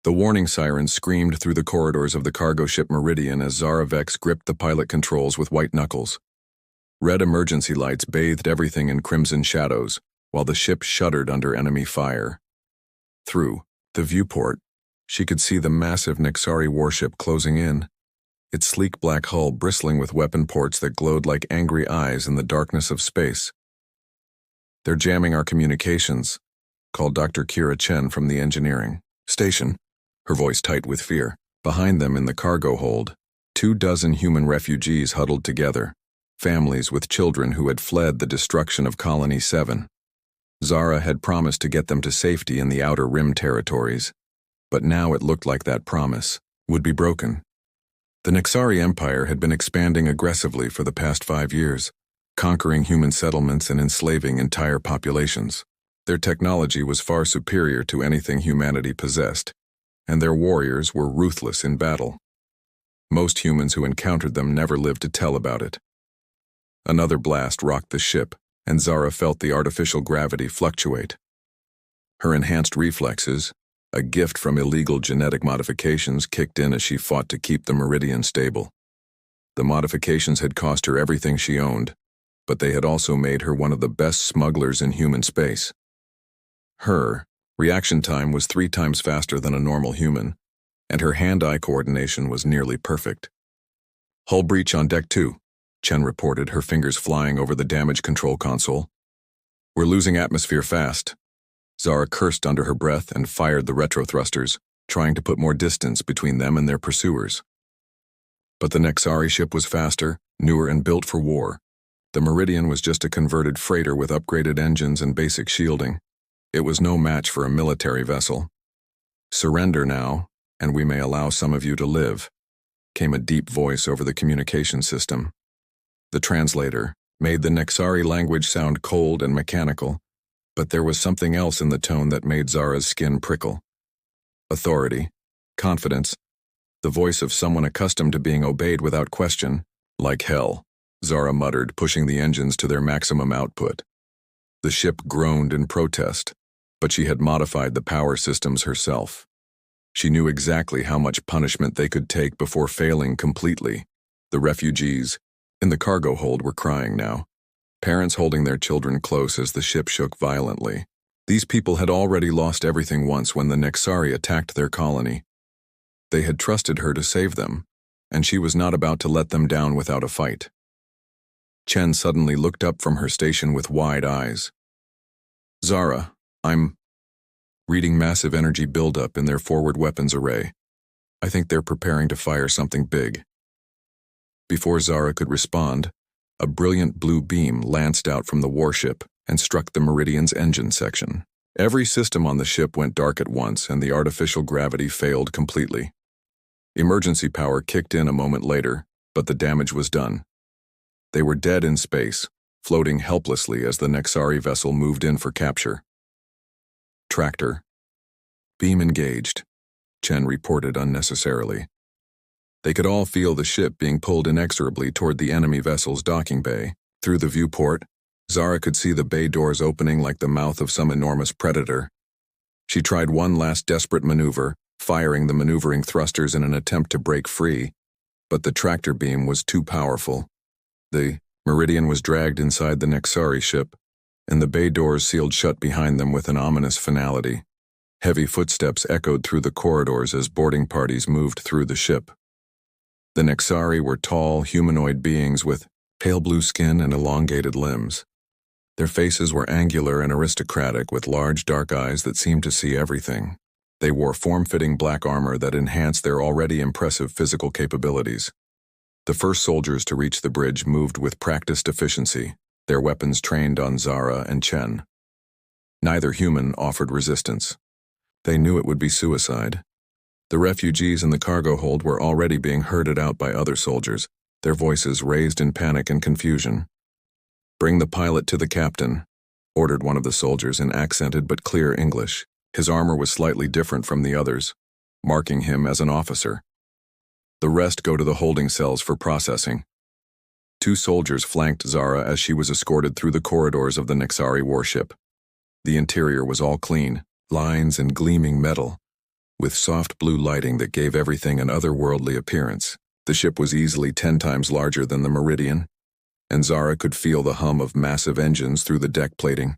The warning siren screamed through the corridors of the cargo ship Meridian as Zara Vex gripped the pilot controls with white knuckles. Red emergency lights bathed everything in crimson shadows, while the ship shuddered under enemy fire. Through the viewport, she could see the massive Nexari warship closing in, its sleek black hull bristling with weapon ports that glowed like angry eyes in the darkness of space. "They're jamming our communications," called Dr. Kira Chen from the engineering station, her voice tight with fear. Behind them in the cargo hold, 24 human refugees huddled together, families with children who had fled the destruction of Colony 7. Zara had promised to get them to safety in the Outer Rim territories, but now it looked like that promise would be broken. The Nexari Empire had been expanding aggressively for the past 5 years, conquering human settlements and enslaving entire populations. Their technology was far superior to anything humanity possessed, and their warriors were ruthless in battle. Most humans who encountered them never lived to tell about it. Another blast rocked the ship, and Zara felt the artificial gravity fluctuate. Her enhanced reflexes, a gift from illegal genetic modifications, kicked in as she fought to keep the Meridian stable. The modifications had cost her everything she owned, but they had also made her one of the best smugglers in human space. Her reaction time was 3 times faster than a normal human, and her hand-eye coordination was nearly perfect. "Hull breach on Deck 2, Chen reported, her fingers flying over the damage control console. "We're losing atmosphere fast." Zara cursed under her breath and fired the retro thrusters, trying to put more distance between them and their pursuers. But the Nexari ship was faster, newer, and built for war. The Meridian was just a converted freighter with upgraded engines and basic shielding. It was no match for a military vessel. "Surrender now, and we may allow some of you to live," came a deep voice over the communication system. The translator made the Nexari language sound cold and mechanical, but there was something else in the tone that made Zara's skin prickle. Authority, confidence, the voice of someone accustomed to being obeyed without question. "Like hell," Zara muttered, pushing the engines to their maximum output. The ship groaned in protest, but she had modified the power systems herself. She knew exactly how much punishment they could take before failing completely. The refugees in the cargo hold were crying now, parents holding their children close as the ship shook violently. These people had already lost everything once when the Nexari attacked their colony. They had trusted her to save them, and she was not about to let them down without a fight. Chen suddenly looked up from her station with wide eyes. "Zara, I'm reading massive energy buildup in their forward weapons array. I think they're preparing to fire something big." Before Zara could respond, a brilliant blue beam lanced out from the warship and struck the Meridian's engine section. Every system on the ship went dark at once, and the artificial gravity failed completely. Emergency power kicked in a moment later, but the damage was done. They were dead in space, floating helplessly as the Nexari vessel moved in for capture. "Tractor. Beam engaged," Chen reported unnecessarily. They could all feel the ship being pulled inexorably toward the enemy vessel's docking bay. Through the viewport, Zara could see the bay doors opening like the mouth of some enormous predator. She tried one last desperate maneuver, firing the maneuvering thrusters in an attempt to break free, but the tractor beam was too powerful. The Meridian was dragged inside the Nexari ship, and the bay doors sealed shut behind them with an ominous finality. Heavy footsteps echoed through the corridors as boarding parties moved through the ship. The Nexari were tall, humanoid beings with pale blue skin and elongated limbs. Their faces were angular and aristocratic, with large dark eyes that seemed to see everything. They wore form-fitting black armor that enhanced their already impressive physical capabilities. The first soldiers to reach the bridge moved with practiced efficiency, their weapons trained on Zara and Chen. Neither human offered resistance. They knew it would be suicide. The refugees in the cargo hold were already being herded out by other soldiers, their voices raised in panic and confusion. "Bring the pilot to the captain," ordered one of the soldiers in accented but clear English. His armor was slightly different from the others, marking him as an officer. "The rest go to the holding cells for processing." 2 soldiers flanked Zara as she was escorted through the corridors of the Nexari warship. The interior was all clean, lines and gleaming metal, with soft blue lighting that gave everything an otherworldly appearance. The ship was easily 10 times larger than the Meridian, and Zara could feel the hum of massive engines through the deck plating.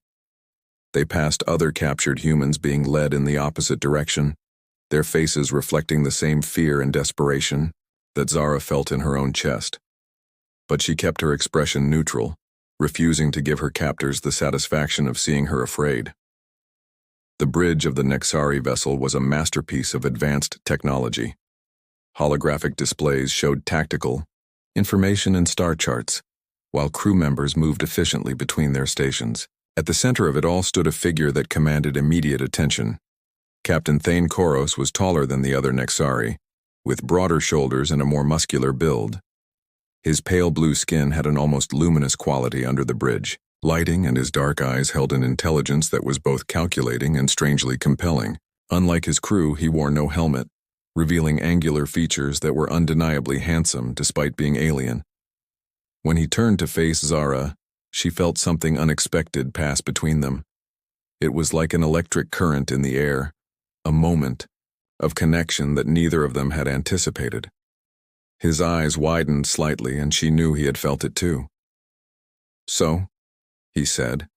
They passed other captured humans being led in the opposite direction, their faces reflecting the same fear and desperation that Zara felt in her own chest. But she kept her expression neutral, refusing to give her captors the satisfaction of seeing her afraid. The bridge of the Nexari vessel was a masterpiece of advanced technology. Holographic displays showed tactical information and star charts, while crew members moved efficiently between their stations. At the center of it all stood a figure that commanded immediate attention. Captain Thane Koros was taller than the other Nexari, with broader shoulders and a more muscular build. His pale blue skin had an almost luminous quality under the bridge lighting, and his dark eyes held an intelligence that was both calculating and strangely compelling. Unlike his crew, he wore no helmet, revealing angular features that were undeniably handsome despite being alien. When he turned to face Zara, she felt something unexpected pass between them. It was like an electric current in the air, a moment of connection that neither of them had anticipated. His eyes widened slightly, and she knew he had felt it too. "So," he said,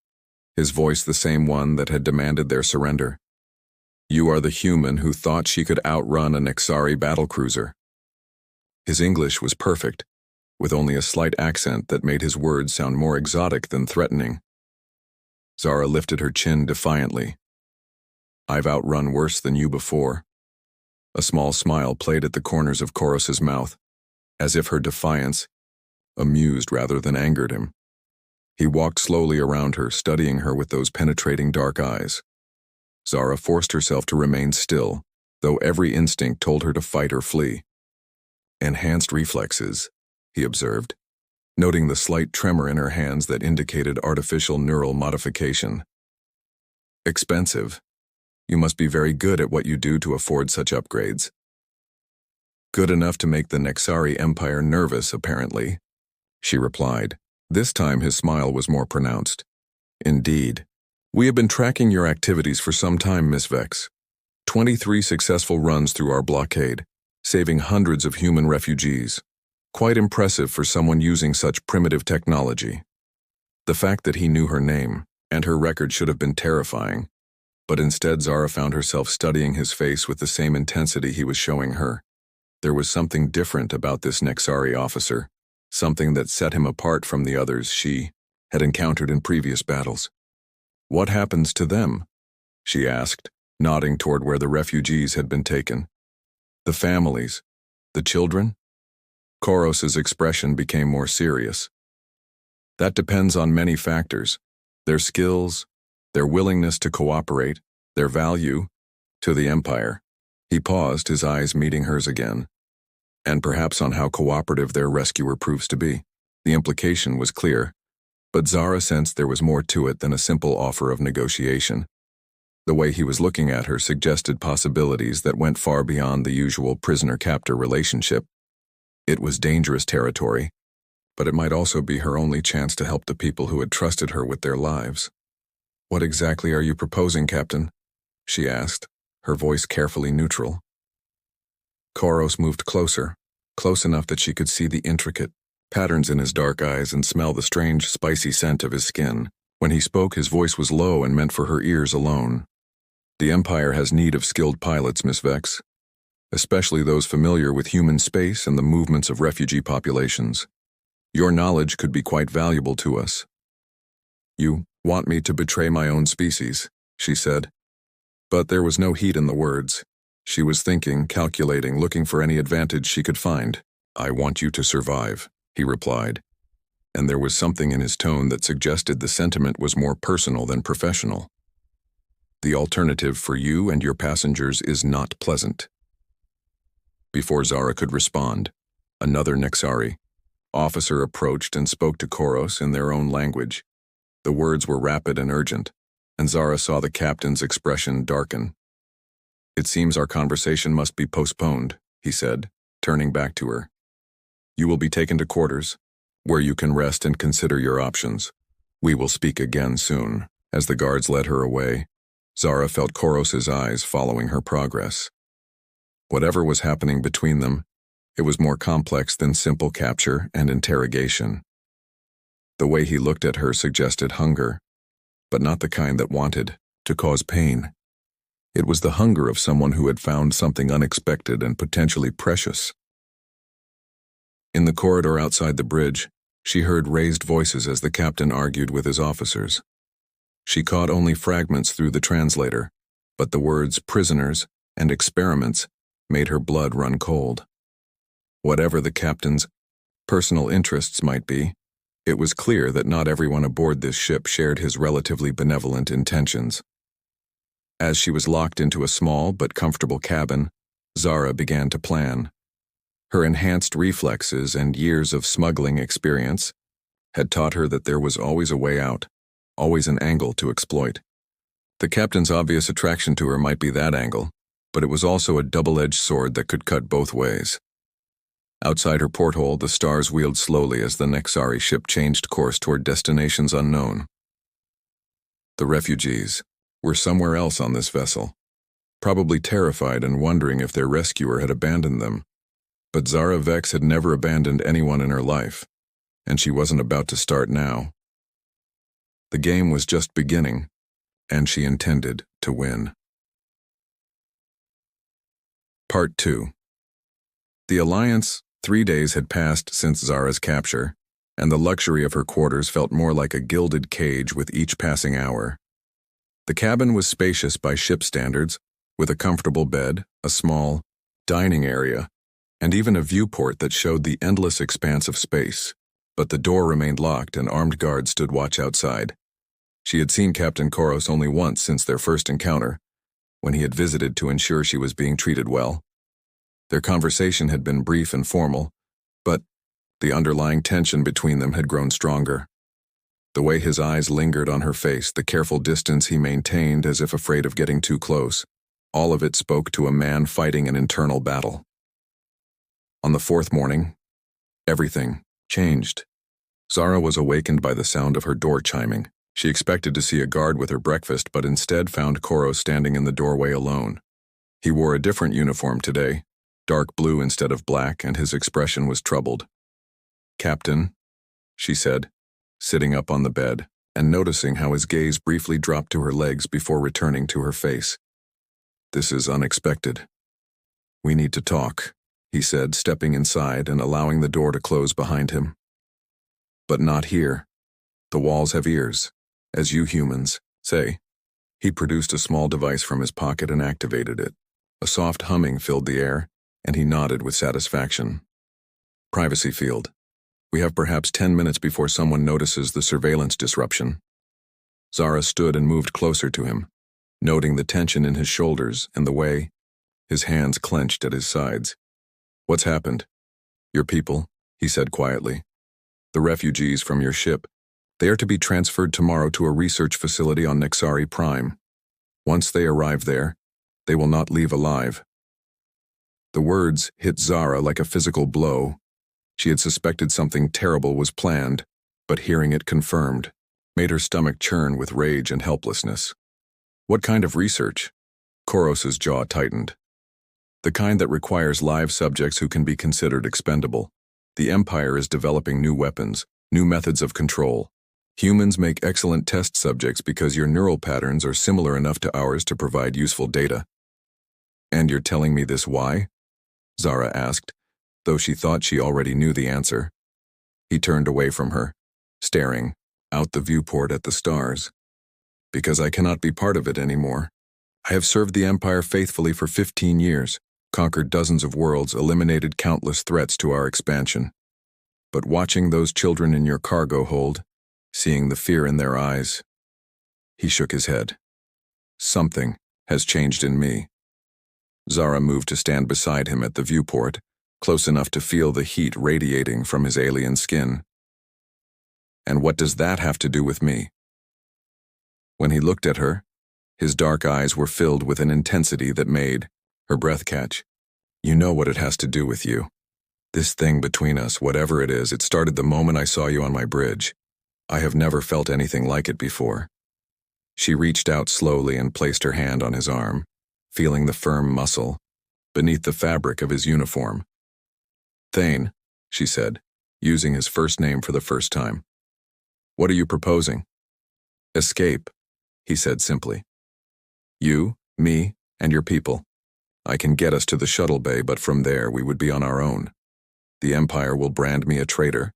his voice the same one that had demanded their surrender. "You are the human who thought she could outrun a Nexari battlecruiser." His English was perfect, with only a slight accent that made his words sound more exotic than threatening. Zara lifted her chin defiantly. "I've outrun worse than you before." A small smile played at the corners of Koros's mouth, as if her defiance amused rather than angered him. He walked slowly around her, studying her with those penetrating dark eyes. Zara forced herself to remain still, though every instinct told her to fight or flee. "Enhanced reflexes," he observed, noting the slight tremor in her hands that indicated artificial neural modification. "Expensive. You must be very good at what you do to afford such upgrades." "Good enough to make the Nexari Empire nervous, apparently," she replied. This time his smile was more pronounced. "Indeed. We have been tracking your activities for some time, Miss Vex. 23 successful runs through our blockade, saving hundreds of human refugees. Quite impressive for someone using such primitive technology." The fact that he knew her name and her record should have been terrifying, but instead Zara found herself studying his face with the same intensity he was showing her. There was something different about this Nexari officer, something that set him apart from the others she had encountered in previous battles. "What happens to them?" she asked, nodding toward where the refugees had been taken. "The families, the children?" Koros's expression became more serious. "That depends on many factors: their skills, their willingness to cooperate, their value to the Empire." He paused, his eyes meeting hers again. "And perhaps on how cooperative their rescuer proves to be." The implication was clear, but Zara sensed there was more to it than a simple offer of negotiation. The way he was looking at her suggested possibilities that went far beyond the usual prisoner-captor relationship. It was dangerous territory, but it might also be her only chance to help the people who had trusted her with their lives. "What exactly are you proposing, Captain?" she asked, her voice carefully neutral. Koros moved closer, close enough that she could see the intricate patterns in his dark eyes and smell the strange, spicy scent of his skin. When he spoke, his voice was low and meant for her ears alone. "The Empire has need of skilled pilots, Miss Vex, especially those familiar with human space and the movements of refugee populations. Your knowledge could be quite valuable to us." "You want me to betray my own species," she said. But there was no heat in the words. She was thinking, calculating, looking for any advantage she could find. "I want you to survive," he replied, and there was something in his tone that suggested the sentiment was more personal than professional. "The alternative for you and your passengers is not pleasant." Before Zara could respond, another Nexari officer approached and spoke to Koros in their own language. The words were rapid and urgent, and Zara saw the captain's expression darken. "It seems our conversation must be postponed," he said, turning back to her. "You will be taken to quarters, where you can rest and consider your options. We will speak again soon." As the guards led her away, Zara felt Koros's eyes following her progress. Whatever was happening between them, it was more complex than simple capture and interrogation. The way he looked at her suggested hunger, but not the kind that wanted to cause pain. It was the hunger of someone who had found something unexpected and potentially precious. In the corridor outside the bridge, she heard raised voices as the captain argued with his officers. She caught only fragments through the translator, but the words prisoners and experiments made her blood run cold. Whatever the captain's personal interests might be, it was clear that not everyone aboard this ship shared his relatively benevolent intentions. As she was locked into a small but comfortable cabin, Zara began to plan. Her enhanced reflexes and years of smuggling experience had taught her that there was always a way out, always an angle to exploit. The captain's obvious attraction to her might be that angle, but it was also a double-edged sword that could cut both ways. Outside her porthole, the stars wheeled slowly as the Nexari ship changed course toward destinations unknown. The refugees were somewhere else on this vessel, probably terrified and wondering if their rescuer had abandoned them. But Zara Vex had never abandoned anyone in her life, and she wasn't about to start now. The game was just beginning, and she intended to win. Part 2. The Alliance, 3 days had passed since Zara's capture, and the luxury of her quarters felt more like a gilded cage with each passing hour. The cabin was spacious by ship standards, with a comfortable bed, a small dining area, and even a viewport that showed the endless expanse of space. But the door remained locked and armed guards stood watch outside. She had seen Captain Koros only once since their first encounter, when he had visited to ensure she was being treated well. Their conversation had been brief and formal, but the underlying tension between them had grown stronger. The way his eyes lingered on her face, the careful distance he maintained as if afraid of getting too close, all of it spoke to a man fighting an internal battle. On the fourth morning, everything changed. Zara was awakened by the sound of her door chiming. She expected to see a guard with her breakfast, but instead found Koros standing in the doorway alone. He wore a different uniform today, dark blue instead of black, and his expression was troubled. "Captain," she said, sitting up on the bed, and noticing how his gaze briefly dropped to her legs before returning to her face. "This is unexpected. We need to talk," he said, stepping inside and allowing the door to close behind him. "But not here. The walls have ears, as you humans say." He produced a small device from his pocket and activated it. A soft humming filled the air, and he nodded with satisfaction. "Privacy field. We have perhaps 10 minutes before someone notices the surveillance disruption." Zara stood and moved closer to him, noting the tension in his shoulders and the way his hands clenched at his sides. "What's happened?" "Your people," he said quietly. "The refugees from your ship. They are to be transferred tomorrow to a research facility on Nexari Prime. Once they arrive there, they will not leave alive." The words hit Zara like a physical blow. She had suspected something terrible was planned, but hearing it confirmed made her stomach churn with rage and helplessness. "What kind of research?" Koros's jaw tightened. "The kind that requires live subjects who can be considered expendable. The Empire is developing new weapons, new methods of control. Humans make excellent test subjects because your neural patterns are similar enough to ours to provide useful data." "And you're telling me this why?" Zara asked, though she thought she already knew the answer. He turned away from her, staring out the viewport at the stars. "Because I cannot be part of it anymore. I have served the Empire faithfully for 15 years, conquered dozens of worlds, eliminated countless threats to our expansion. But watching those children in your cargo hold, seeing the fear in their eyes..." He shook his head. "Something has changed in me." Zara moved to stand beside him at the viewport, close enough to feel the heat radiating from his alien skin. "And what does that have to do with me?" When he looked at her, his dark eyes were filled with an intensity that made her breath catch. "You know what it has to do with you. This thing between us, whatever it is, it started the moment I saw you on my bridge. I have never felt anything like it before." She reached out slowly and placed her hand on his arm, feeling the firm muscle, beneath the fabric of his uniform. "Thane," she said, using his first name for the first time. "What are you proposing?" "Escape," he said simply. "You, me, and your people. I can get us to the shuttle bay, but from there we would be on our own. The Empire will brand me a traitor,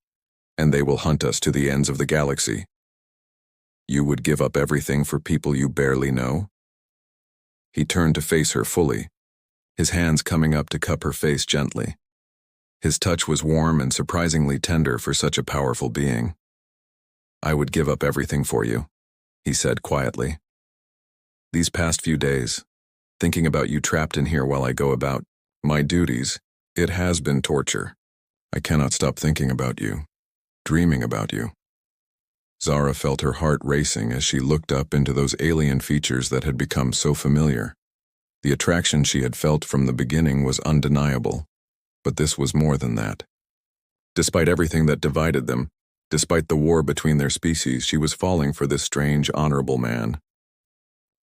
and they will hunt us to the ends of the galaxy. You would give up everything for people you barely know?" He turned to face her fully, his hands coming up to cup her face gently. His touch was warm and surprisingly tender for such a powerful being. "I would give up everything for you," he said quietly. "These past few days, thinking about you trapped in here while I go about my duties, it has been torture. I cannot stop thinking about you, dreaming about you." Zara felt her heart racing as she looked up into those alien features that had become so familiar. The attraction she had felt from the beginning was undeniable, but this was more than that. Despite everything that divided them, despite the war between their species, she was falling for this strange, honorable man.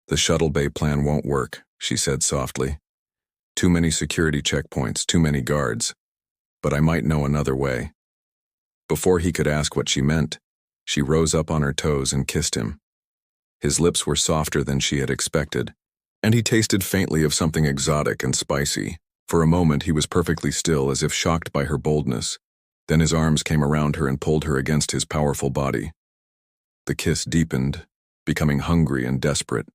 "The shuttle bay plan won't work," she said softly. "Too many security checkpoints, too many guards. But I might know another way." Before he could ask what she meant, she rose up on her toes and kissed him. His lips were softer than she had expected, and he tasted faintly of something exotic and spicy. For a moment he was perfectly still, as if shocked by her boldness. Then his arms came around her and pulled her against his powerful body. The kiss deepened, becoming hungry and desperate.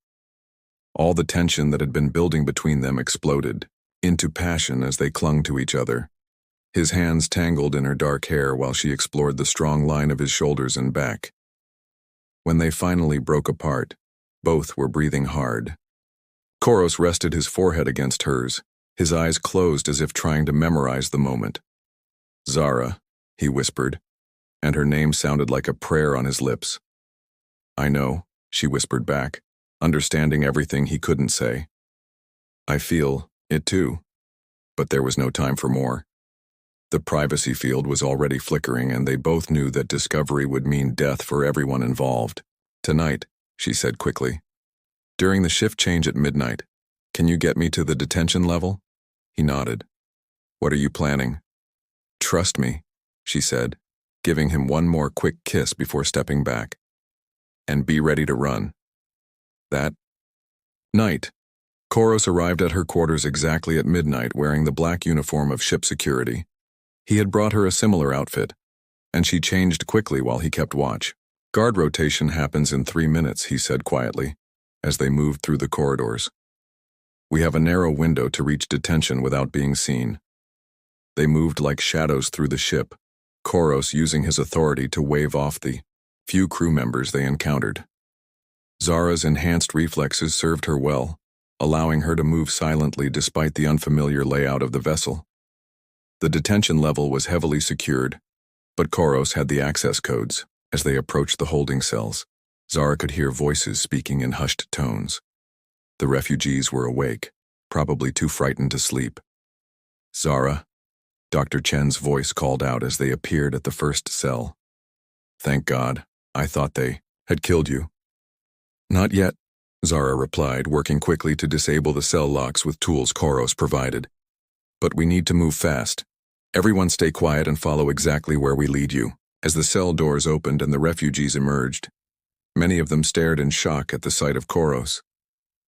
All the tension that had been building between them exploded into passion as they clung to each other. His hands tangled in her dark hair while she explored the strong line of his shoulders and back. When they finally broke apart, both were breathing hard. Koros rested his forehead against hers, his eyes closed as if trying to memorize the moment. "Zara," he whispered, and her name sounded like a prayer on his lips. "I know," she whispered back, understanding everything he couldn't say. "I feel it too." But there was no time for more. The privacy field was already flickering, and they both knew that discovery would mean death for everyone involved. "Tonight," she said quickly. "During the shift change at midnight, can you get me to the detention level?" He nodded. "What are you planning?" "Trust me," she said, giving him one more quick kiss before stepping back. "And be ready to run." That night, Koros arrived at her quarters exactly at midnight, wearing the black uniform of ship security. He had brought her a similar outfit, and she changed quickly while he kept watch. "Guard rotation happens in 3 minutes," he said quietly, as they moved through the corridors. "We have a narrow window to reach detention without being seen." They moved like shadows through the ship, Koros using his authority to wave off the few crew members they encountered. Zara's enhanced reflexes served her well, allowing her to move silently despite the unfamiliar layout of the vessel. The detention level was heavily secured, but Koros had the access codes. As they approached the holding cells, Zara could hear voices speaking in hushed tones. The refugees were awake, probably too frightened to sleep. "Zara," Dr. Chen's voice called out as they appeared at the first cell. "Thank God, I thought they had killed you." "Not yet," Zara replied, working quickly to disable the cell locks with tools Koros provided. "But we need to move fast. Everyone stay quiet and follow exactly where we lead you." As the cell doors opened and the refugees emerged, many of them stared in shock at the sight of Koros.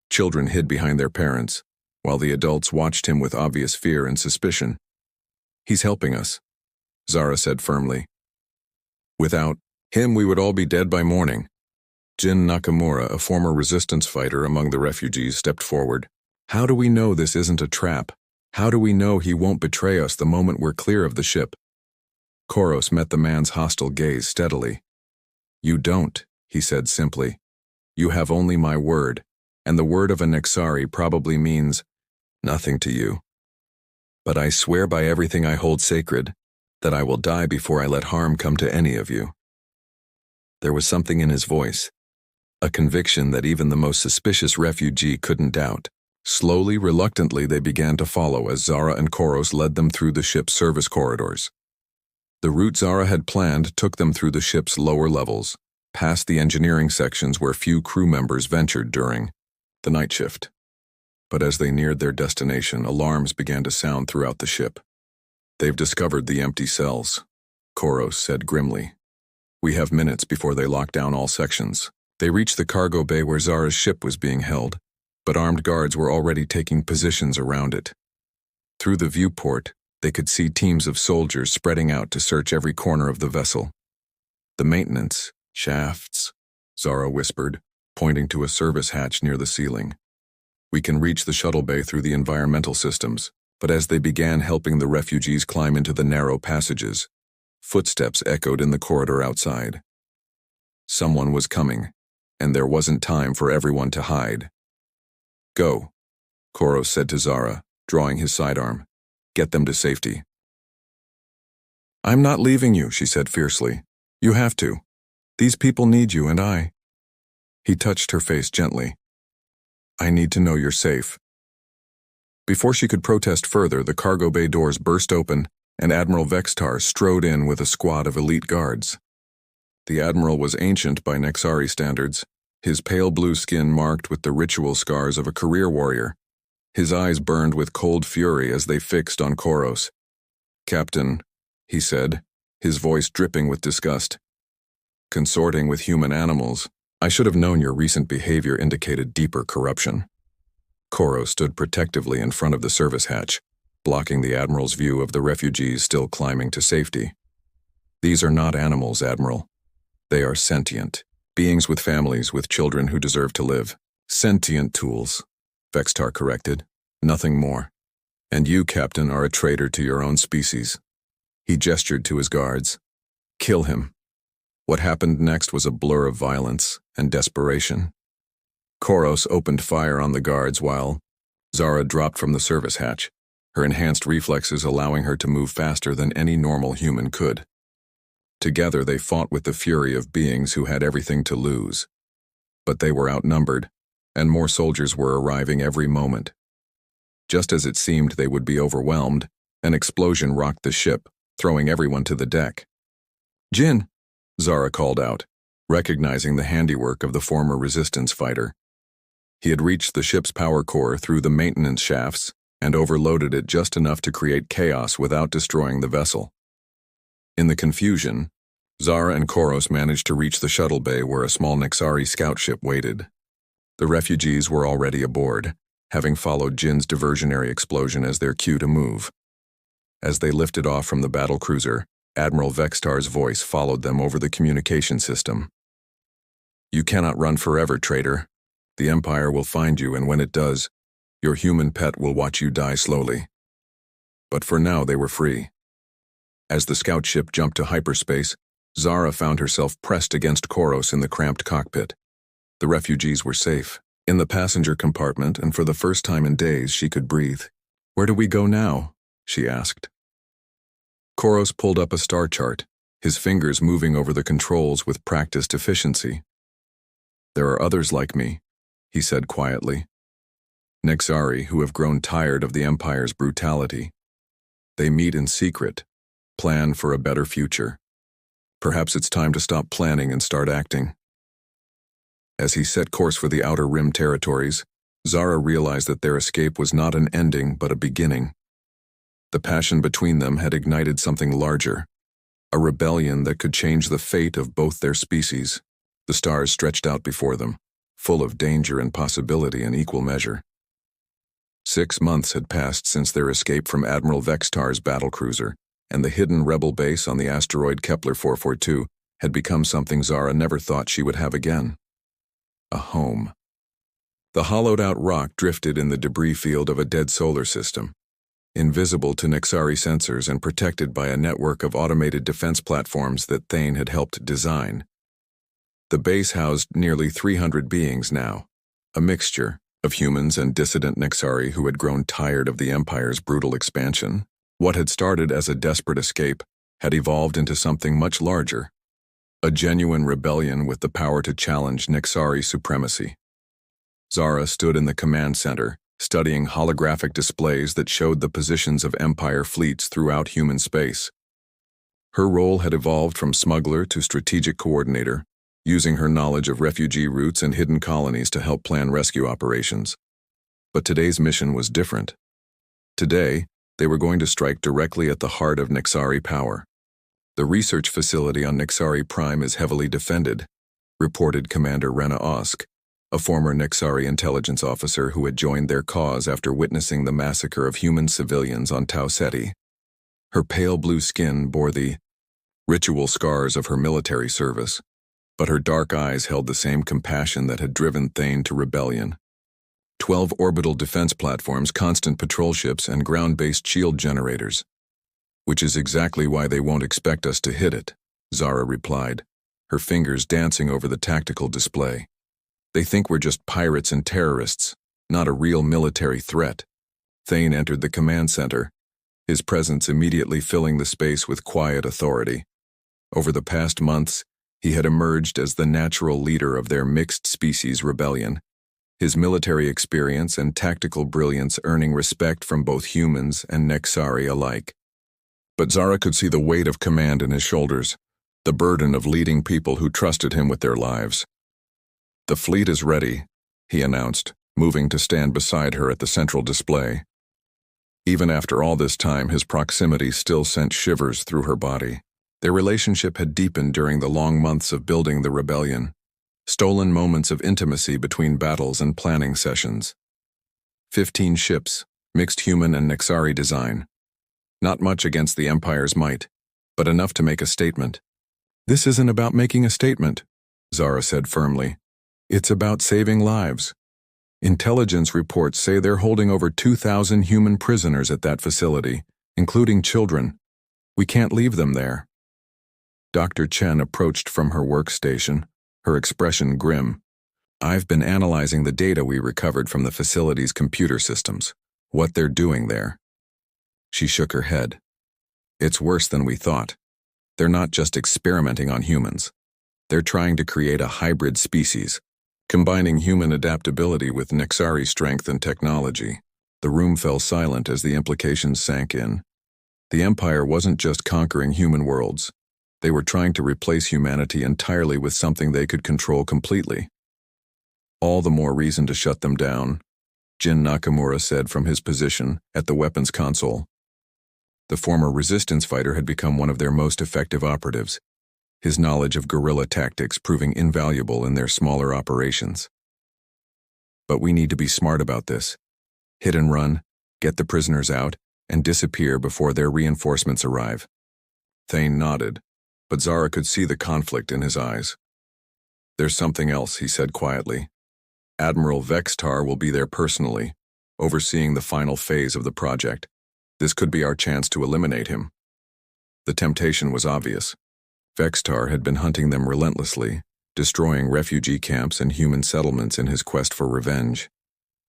Children hid behind their parents, while the adults watched him with obvious fear and suspicion. "He's helping us," Zara said firmly. "Without him, we would all be dead by morning." Jin Nakamura, a former resistance fighter among the refugees, stepped forward. "How do we know this isn't a trap? How do we know he won't betray us the moment we're clear of the ship?" Koros met the man's hostile gaze steadily. "You don't," he said simply. "You have only my word, and the word of a Nexari probably means nothing to you. But I swear by everything I hold sacred that I will die before I let harm come to any of you." There was something in his voice, a conviction that even the most suspicious refugee couldn't doubt. Slowly, reluctantly, they began to follow as Zara and Koros led them through the ship's service corridors. The route Zara had planned took them through the ship's lower levels, past the engineering sections where few crew members ventured during the night shift. But as they neared their destination, alarms began to sound throughout the ship. "They've discovered the empty cells," Koros said grimly. "We have minutes before they lock down all sections." They reached the cargo bay where Zara's ship was being held, but armed guards were already taking positions around it. Through the viewport, they could see teams of soldiers spreading out to search every corner of the vessel. "The maintenance shafts," Zara whispered, pointing to a service hatch near the ceiling. "We can reach the shuttle bay through the environmental systems," but as they began helping the refugees climb into the narrow passages, footsteps echoed in the corridor outside. Someone was coming, and there wasn't time for everyone to hide. "Go," Koros said to Zara, drawing his sidearm. "Get them to safety." "I'm not leaving you," she said fiercely. "You have to. These people need you, and I." He touched her face gently. "I need to know you're safe." Before she could protest further, the cargo bay doors burst open, and Admiral Vextar strode in with a squad of elite guards. The Admiral was ancient by Nexari standards, his pale blue skin marked with the ritual scars of a career warrior. His eyes burned with cold fury as they fixed on Koros. "Captain," he said, his voice dripping with disgust. "Consorting with human animals, I should have known your recent behavior indicated deeper corruption." Koros stood protectively in front of the service hatch, blocking the Admiral's view of the refugees still climbing to safety. "These are not animals, Admiral. They are sentient, beings with families, with children who deserve to live." "Sentient tools," Vextar corrected. "Nothing more. And you, Captain, are a traitor to your own species." He gestured to his guards. "Kill him." What happened next was a blur of violence and desperation. Koros opened fire on the guards while Zara dropped from the service hatch, her enhanced reflexes allowing her to move faster than any normal human could. Together they fought with the fury of beings who had everything to lose. But they were outnumbered, and more soldiers were arriving every moment. Just as it seemed they would be overwhelmed, an explosion rocked the ship, throwing everyone to the deck. "Jin!" Zara called out, recognizing the handiwork of the former resistance fighter. He had reached the ship's power core through the maintenance shafts and overloaded it just enough to create chaos without destroying the vessel. In the confusion, Zara and Koros managed to reach the shuttle bay where a small Nexari scout ship waited. The refugees were already aboard, having followed Jin's diversionary explosion as their cue to move. As they lifted off from the battle cruiser, Admiral Vextar's voice followed them over the communication system. "You cannot run forever, traitor. The Empire will find you, and when it does, your human pet will watch you die slowly." But for now they were free. As the scout ship jumped to hyperspace, Zara found herself pressed against Koros in the cramped cockpit. The refugees were safe, in the passenger compartment, and for the first time in days she could breathe. "Where do we go now?" she asked. Koros pulled up a star chart, his fingers moving over the controls with practiced efficiency. "There are others like me," he said quietly. "Nexari who have grown tired of the Empire's brutality. They meet in secret, plan for a better future. Perhaps it's time to stop planning and start acting." As he set course for the Outer Rim territories, Zara realized that their escape was not an ending but a beginning. The passion between them had ignited something larger, a rebellion that could change the fate of both their species. The stars stretched out before them, full of danger and possibility in equal measure. 6 months had passed since their escape from Admiral Vextar's battlecruiser, and the hidden rebel base on the asteroid Kepler 442 had become something Zara never thought she would have again. A home. The hollowed-out rock drifted in the debris field of a dead solar system, invisible to Nexari sensors and protected by a network of automated defense platforms that Thane had helped design. The base housed nearly 300 beings now, a mixture of humans and dissident Nexari who had grown tired of the Empire's brutal expansion. What had started as a desperate escape had evolved into something much larger, a genuine rebellion with the power to challenge Nexari supremacy. Zara stood in the command center, studying holographic displays that showed the positions of Empire fleets throughout human space. Her role had evolved from smuggler to strategic coordinator, using her knowledge of refugee routes and hidden colonies to help plan rescue operations. But today's mission was different. Today, they were going to strike directly at the heart of Nexari power. The research facility on Nexari Prime is heavily defended, reported Commander Rena Osk, a former Nexari intelligence officer who had joined their cause after witnessing the massacre of human civilians on Tau Ceti. Her pale blue skin bore the ritual scars of her military service, but her dark eyes held the same compassion that had driven Thane to rebellion. 12 orbital defense platforms, constant patrol ships, and ground-based shield generators. Which is exactly why they won't expect us to hit it, Zara replied, her fingers dancing over the tactical display. They think we're just pirates and terrorists, not a real military threat. Thane entered the command center, his presence immediately filling the space with quiet authority. Over the past months, he had emerged as the natural leader of their mixed-species rebellion, his military experience and tactical brilliance earning respect from both humans and Nexari alike. But Zara could see the weight of command in his shoulders, the burden of leading people who trusted him with their lives. "The fleet is ready," he announced, moving to stand beside her at the central display. Even after all this time, his proximity still sent shivers through her body. Their relationship had deepened during the long months of building the rebellion, stolen moments of intimacy between battles and planning sessions. 15 ships, mixed human and Nexari design. Not much against the Empire's might, but enough to make a statement. "This isn't about making a statement," Zara said firmly. "It's about saving lives. Intelligence reports say they're holding over 2,000 human prisoners at that facility, including children. We can't leave them there." Dr. Chen approached from her workstation, her expression grim. "I've been analyzing the data we recovered from the facility's computer systems. What they're doing there." She shook her head. "It's worse than we thought. They're not just experimenting on humans. They're trying to create a hybrid species, combining human adaptability with Nexari strength and technology." The room fell silent as the implications sank in. The Empire wasn't just conquering human worlds. They were trying to replace humanity entirely with something they could control completely. "All the more reason to shut them down," Jin Nakamura said from his position at the weapons console. The former resistance fighter had become one of their most effective operatives, his knowledge of guerrilla tactics proving invaluable in their smaller operations. "But we need to be smart about this. Hit and run, get the prisoners out, and disappear before their reinforcements arrive." Thane nodded, but Zara could see the conflict in his eyes. "There's something else," he said quietly. "Admiral Vextar will be there personally, overseeing the final phase of the project. This could be our chance to eliminate him." The temptation was obvious. Vextar had been hunting them relentlessly, destroying refugee camps and human settlements in his quest for revenge.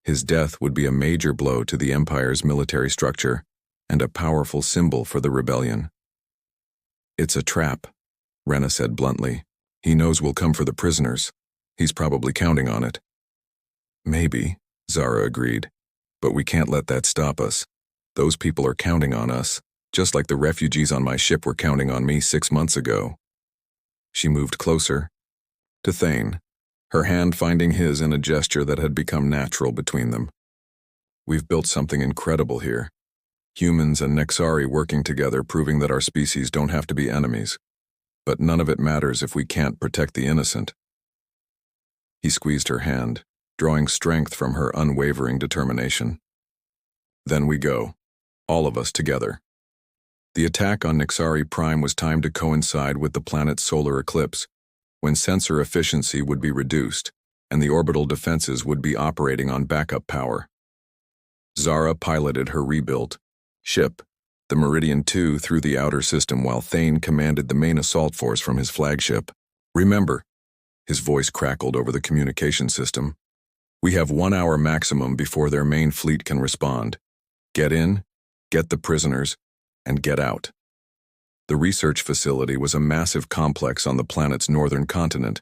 His death would be a major blow to the Empire's military structure and a powerful symbol for the rebellion. "It's a trap," Rena said bluntly. "He knows we'll come for the prisoners. He's probably counting on it." "Maybe," Zara agreed, "but we can't let that stop us. Those people are counting on us, just like the refugees on my ship were counting on me 6 months ago." She moved closer to Thane, her hand finding his in a gesture that had become natural between them. "We've built something incredible here. Humans and Nexari working together, proving that our species don't have to be enemies. But none of it matters if we can't protect the innocent." He squeezed her hand, drawing strength from her unwavering determination. "Then we go, all of us together." The attack on Nexari Prime was timed to coincide with the planet's solar eclipse, when sensor efficiency would be reduced, and the orbital defenses would be operating on backup power. Zara piloted her rebuilt ship, the Meridian II, through the outer system while Thane commanded the main assault force from his flagship. "Remember," his voice crackled over the communication system, "we have 1 hour maximum before their main fleet can respond. Get in, get the prisoners, and get out." The research facility was a massive complex on the planet's northern continent,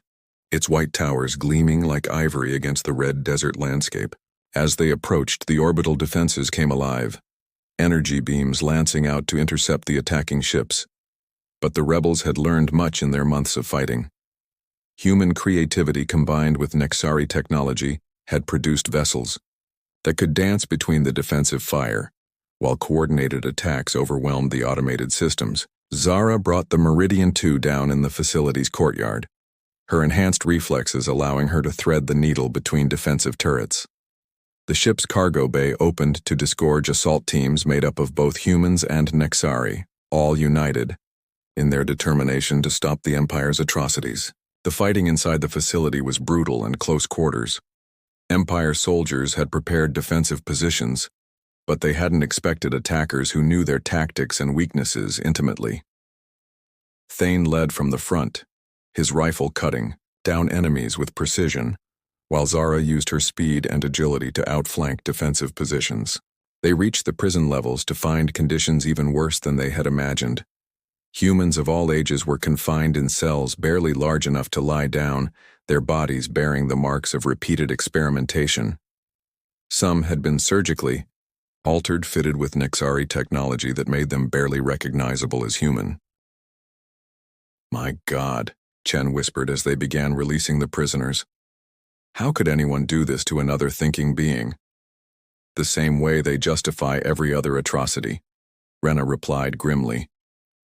its white towers gleaming like ivory against the red desert landscape. As they approached, the orbital defenses came alive, energy beams lancing out to intercept the attacking ships. But the rebels had learned much in their months of fighting. Human creativity combined with Nexari technology had produced vessels, that could dance between the defensive fire, while coordinated attacks overwhelmed the automated systems. Zara brought the Meridian 2 down in the facility's courtyard, her enhanced reflexes allowing her to thread the needle between defensive turrets. The ship's cargo bay opened to disgorge assault teams made up of both humans and Nexari, all united in their determination to stop the Empire's atrocities. The fighting inside the facility was brutal and close quarters. Empire soldiers had prepared defensive positions, but they hadn't expected attackers who knew their tactics and weaknesses intimately. Thane led from the front, his rifle cutting down enemies with precision, while Zara used her speed and agility to outflank defensive positions. They reached the prison levels to find conditions even worse than they had imagined. Humans of all ages were confined in cells barely large enough to lie down, their bodies bearing the marks of repeated experimentation. Some had been surgically altered, fitted with Nexari technology that made them barely recognizable as human. "My God," Chen whispered as they began releasing the prisoners. "How could anyone do this to another thinking being?" "The same way they justify every other atrocity," Rena replied grimly,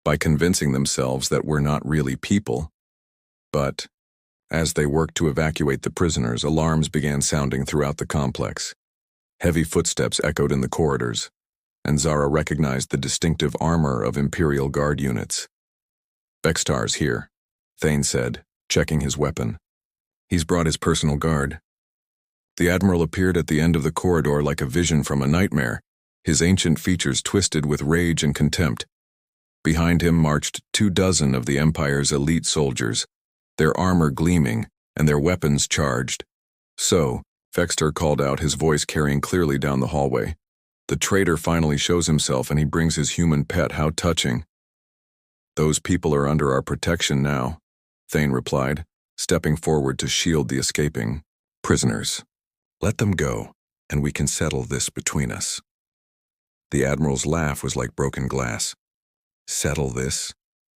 "by convincing themselves that we're not really people." But as they worked to evacuate the prisoners, alarms began sounding throughout the complex. Heavy footsteps echoed in the corridors, and Zara recognized the distinctive armor of Imperial Guard units. "Vextar's here," Thane said, checking his weapon. "He's brought his personal guard." The Admiral appeared at the end of the corridor like a vision from a nightmare, his ancient features twisted with rage and contempt. Behind him marched 24 of the Empire's elite soldiers, their armor gleaming and their weapons charged. "So," Vextar called out, his voice carrying clearly down the hallway, "the traitor finally shows himself and he brings his human pet. How touching." "Those people are under our protection now," Thane replied, stepping forward to shield the escaping prisoners. "Let them go, and we can settle this between us." The Admiral's laugh was like broken glass. "Settle this?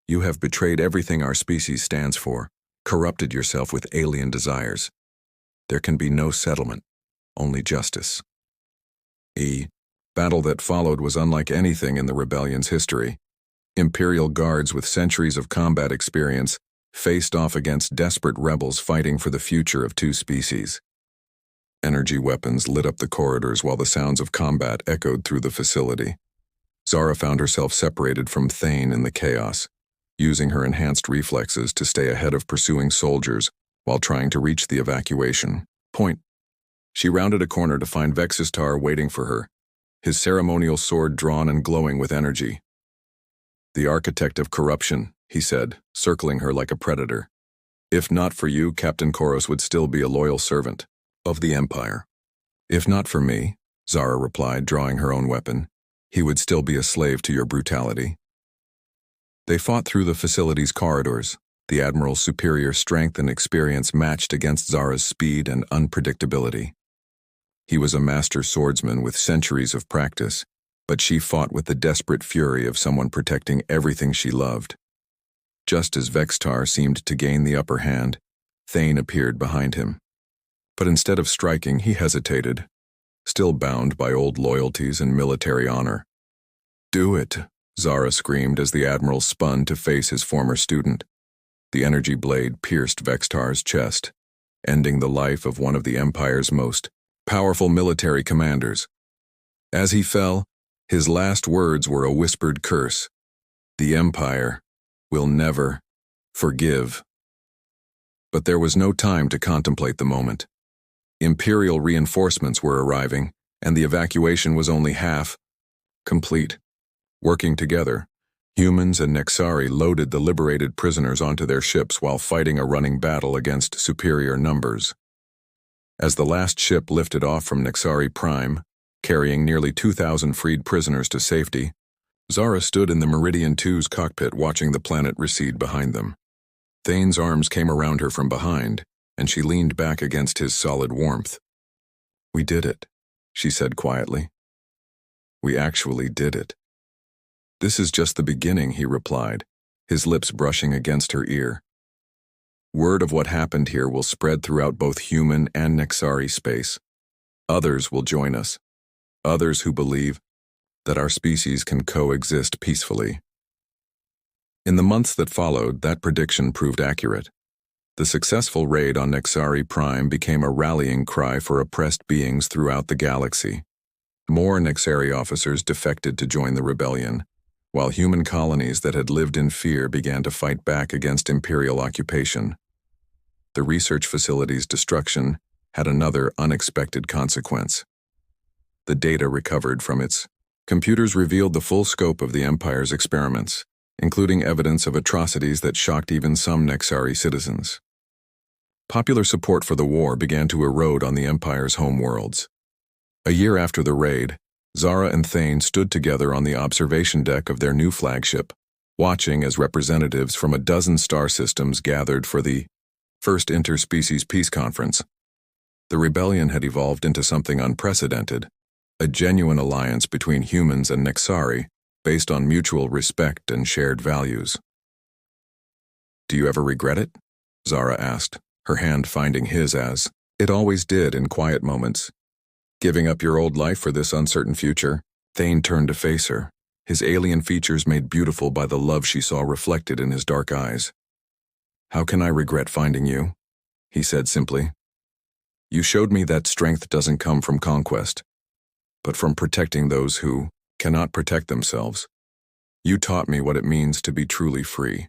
You have betrayed everything our species stands for, corrupted yourself with alien desires. There can be no settlement, only justice." The battle that followed was unlike anything in the rebellion's history. Imperial guards with centuries of combat experience faced off against desperate rebels fighting for the future of two species. Energy weapons lit up the corridors while the sounds of combat echoed through the facility. Zara found herself separated from Thane in the chaos, using her enhanced reflexes to stay ahead of pursuing soldiers while trying to reach the evacuation point. She rounded a corner to find Vexistar waiting for her, his ceremonial sword drawn and glowing with energy. "The architect of corruption," he said, circling her like a predator. "If not for you, Captain Koros would still be a loyal servant of the Empire." "If not for me," Zara replied, drawing her own weapon, "he would still be a slave to your brutality." They fought through the facility's corridors, the Admiral's superior strength and experience matched against Zara's speed and unpredictability. He was a master swordsman with centuries of practice, but she fought with the desperate fury of someone protecting everything she loved. Just as Vextar seemed to gain the upper hand, Thane appeared behind him. But instead of striking, he hesitated, still bound by old loyalties and military honor. "Do it," Zara screamed as the Admiral spun to face his former student. The energy blade pierced Vextar's chest, ending the life of one of the Empire's most powerful military commanders. As he fell, his last words were a whispered curse. "The Empire will never forgive." But there was no time to contemplate the moment. Imperial reinforcements were arriving, and the evacuation was only half complete. Working together, humans and Nexari loaded the liberated prisoners onto their ships while fighting a running battle against superior numbers. As the last ship lifted off from Nexari Prime, carrying nearly 2,000 freed prisoners to safety, Zara stood in the Meridian 2's cockpit watching the planet recede behind them. Thane's arms came around her from behind, and she leaned back against his solid warmth. "We did it," she said quietly. "We actually did it." "This is just the beginning," he replied, his lips brushing against her ear. "Word of what happened here will spread throughout both human and Nexari space. Others will join us. Others who believe that our species can coexist peacefully. In the months that followed, that prediction proved accurate. The successful raid on Nexari Prime became a rallying cry for oppressed beings throughout the galaxy. More Nexari officers defected to join the rebellion, while human colonies that had lived in fear began to fight back against Imperial occupation. The research facility's destruction had another unexpected consequence. The data recovered from its computers revealed the full scope of the Empire's experiments, including evidence of atrocities that shocked even some Nexari citizens. Popular support for the war began to erode on the Empire's homeworlds. A year after the raid, Zara and Thane stood together on the observation deck of their new flagship, watching as representatives from a dozen star systems gathered for the first interspecies peace conference. The rebellion had evolved into something unprecedented, a genuine alliance between humans and Nexari, based on mutual respect and shared values. "Do you ever regret it?" Zara asked, her hand finding his as it always did in quiet moments. "Giving up your old life for this uncertain future?" Thane turned to face her, his alien features made beautiful by the love she saw reflected in his dark eyes. "How can I regret finding you?" he said simply. "You showed me that strength doesn't come from conquest, but from protecting those who cannot protect themselves. You taught me what it means to be truly free."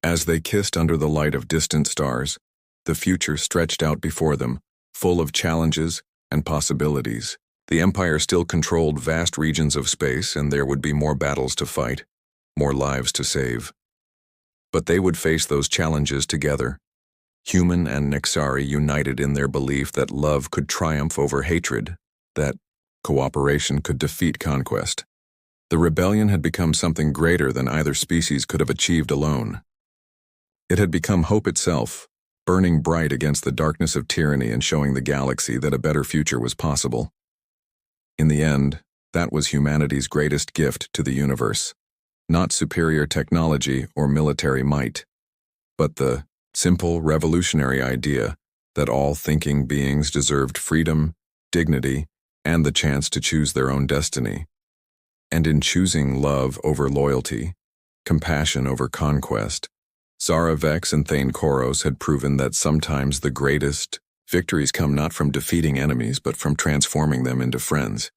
As they kissed under the light of distant stars, the future stretched out before them, full of challenges and possibilities. The Empire still controlled vast regions of space, and there would be more battles to fight, more lives to save. But they would face those challenges together, human and Nexari united in their belief that love could triumph over hatred, that cooperation could defeat conquest. The rebellion had become something greater than either species could have achieved alone. It had become hope itself, burning bright against the darkness of tyranny and showing the galaxy that a better future was possible. In the end, that was humanity's greatest gift to the universe. Not superior technology or military might, but the simple, revolutionary idea that all thinking beings deserved freedom, dignity, and the chance to choose their own destiny. And in choosing love over loyalty, compassion over conquest, Zara Vex and Thane Koros had proven that sometimes the greatest victories come not from defeating enemies but from transforming them into friends.